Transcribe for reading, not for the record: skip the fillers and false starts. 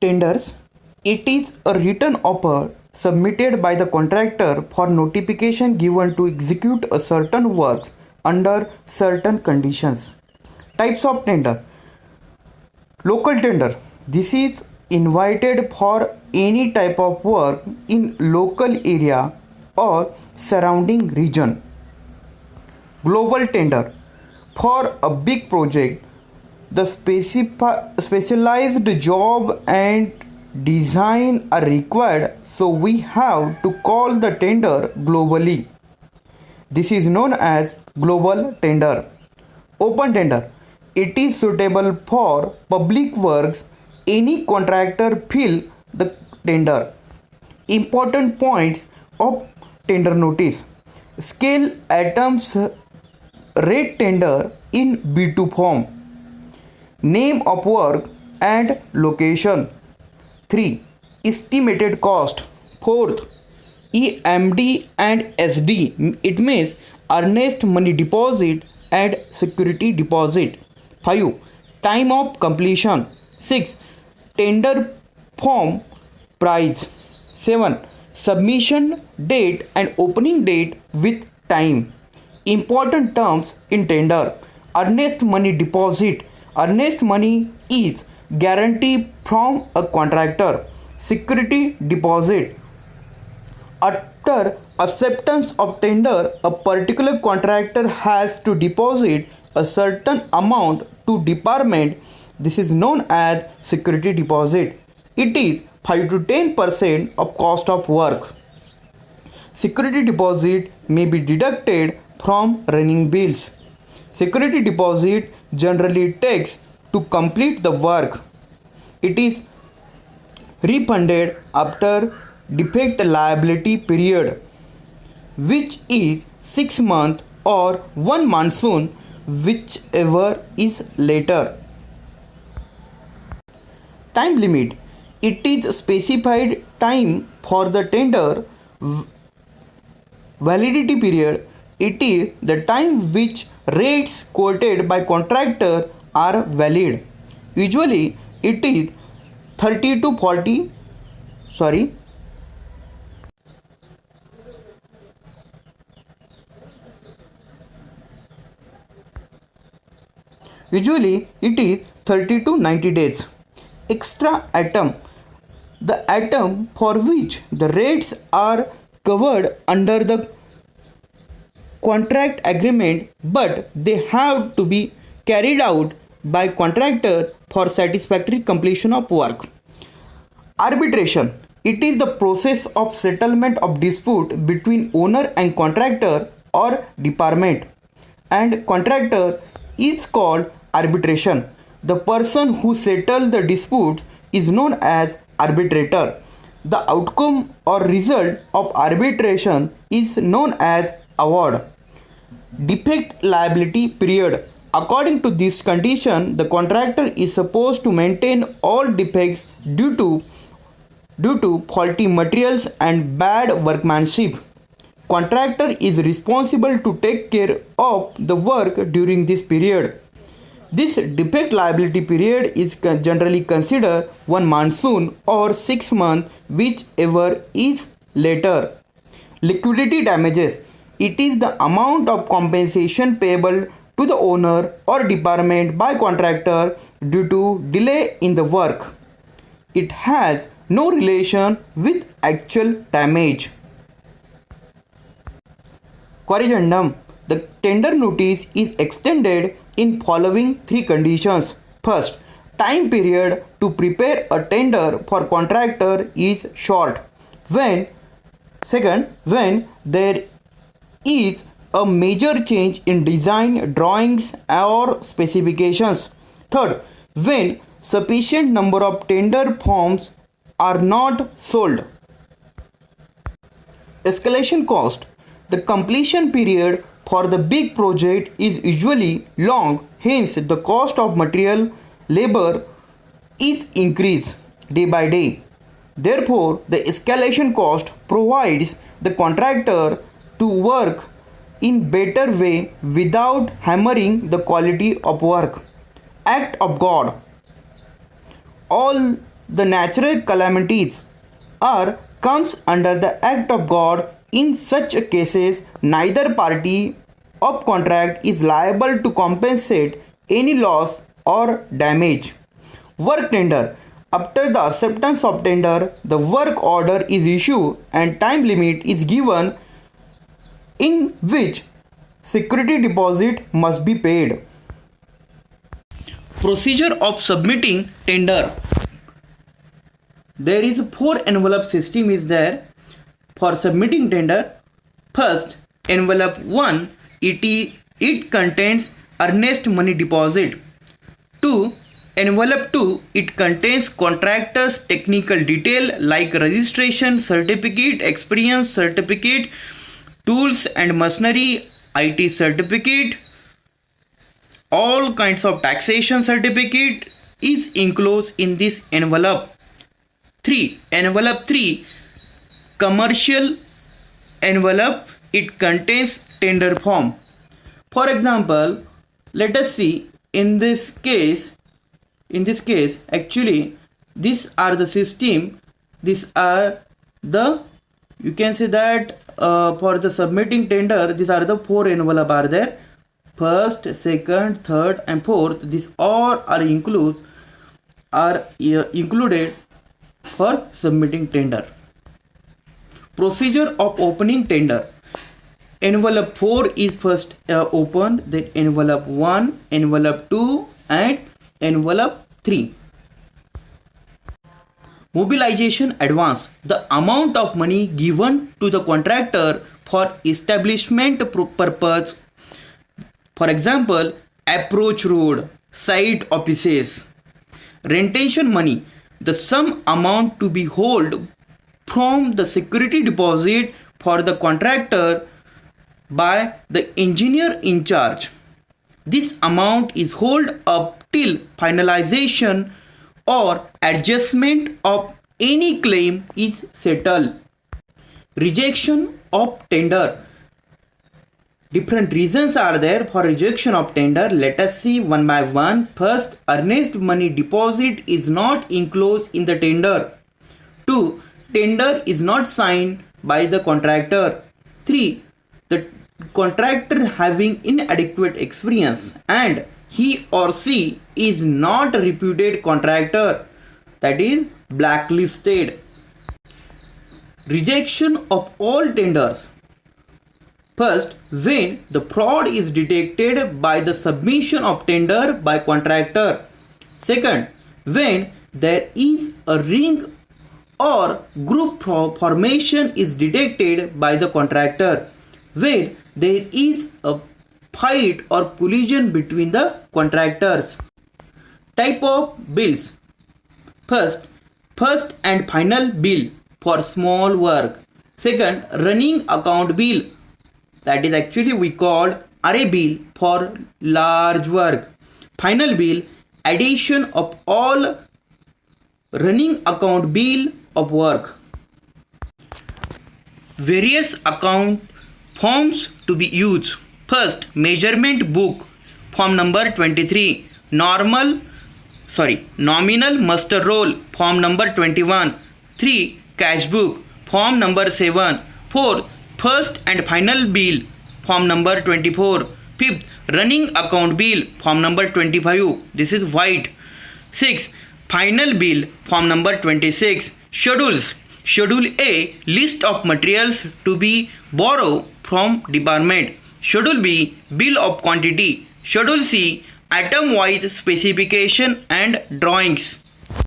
Tenders. It is a written offer submitted by the contractor for notification given to execute a certain works under certain conditions. Types of tender. Local tender. This is invited for any type of work in local area or surrounding region. Global tender. For a big project, the specialized job and design are required, so we have to call the tender globally. This is known as global tender. Open tender. It is suitable for public works. Any contractor fill the tender. Important points of tender notice. Scale items rate tender in B2 form. Name of work and location. 3. Estimated cost. 4th, EMD and SD. It means earnest money deposit and security deposit. 5. Time of completion. 6. Tender form price. 7. Submission date and opening date with time. Important terms in tender. Earnest money deposit. Earnest money is guarantee from a contractor. Security deposit. After acceptance of tender, a particular contractor has to deposit a certain amount to department. This is known as security deposit. It is 5 to 10% of cost of work. Security deposit may be deducted from running bills. Security deposit generally takes to complete the work. It is refunded after defect liability period, which is 6 months or 1 monsoon, whichever is later. Time limit. It is specified time for the tender. Validity period. It is the time which rates quoted by contractor are valid. Usually it is 30 to 40 sorry Usually it is 30 to 90 days. Extra item. The item for which the rates are covered under the contract agreement, but they have to be carried out by contractor for satisfactory completion of work. Arbitration. It is the process of settlement of dispute between owner and contractor or department and contractor is called arbitration. The person who settles the dispute is known as arbitrator. The outcome or result of arbitration is known as award. Defect liability period. According to this condition, the contractor is supposed to maintain all defects due to faulty materials and bad workmanship. Contractor is responsible to take care of the work during this period. This defect liability period is generally considered 1 monsoon or 6 months, whichever is later. Liquidated damages. It is the amount of compensation payable to the owner or department by contractor due to delay in the work. It has no relation with actual damage. Corrigendum. The tender notice is extended in following 3 conditions. First, time period to prepare a tender for contractor is short. When there is a major change in design, drawings or specifications. Third, when sufficient number of tender forms are not sold. Escalation cost. The completion period for the big project is usually long, hence the cost of material labor is increased day by day. Therefore, the escalation cost provides the contractor to work in better way without hammering the quality of work. Act of God. All the natural calamities or comes under the act of God. In such cases, neither party of contract is liable to compensate any loss or damage. Work tender. After the acceptance of tender, the work order is issued and time limit is given in which security deposit must be paid. Procedure of submitting tender. There is a 4 envelope system is there for submitting tender. First, envelope 1, it contains earnest money deposit. 2, envelope 2, it contains contractor's technical detail like registration certificate, experience certificate, tools and machinery, IT certificate, all kinds of taxation certificate is enclosed in this envelope. 3. Envelope 3, commercial envelope, it contains tender form. For example, let us see in this case actually these are the system, these are the, you can say that for the submitting tender, these are the 4 envelope are there. First, second, third and fourth, these all are included for submitting tender. Procedure of opening tender. Envelope 4 is first opened, then envelope 1, envelope 2 and envelope 3. Mobilization advance. The amount of money given to the contractor for establishment purpose. For example, approach road, site offices. Retention money. The sum amount to be held from the security deposit for the contractor by the engineer in charge. This amount is held up till finalization or adjustment of any claim is settled. Rejection of tender. Different reasons are there for rejection of tender. Let us see one by one. First, earnest money deposit is not enclosed in the tender. 2. Tender is not signed by the contractor. 3. The contractor having inadequate experience and he or she is not a reputed contractor, that is blacklisted. Rejection of all tenders. First, when the fraud is detected by the submission of tender by contractor. Second, when there is a ring or group formation is detected by the contractor. When there is a fight or collision between the contractors. Type of bills. First and final bill for small work. Second, running account bill, that is actually we called array bill for large work. Final bill, addition of all running account bill of work. Various account forms to be used. First, measurement book, form number 23. Nominal muster roll, form number 21. 3. Cash book, form number 7. 4. First and final bill, form number 24. 5th, running account bill, form number 25. This is white. 6. Final bill, form number 26. Schedules. Schedule A, list of materials to be borrowed from department. Schedule B, bill of quantity. Schedule C, item wise specification and drawings.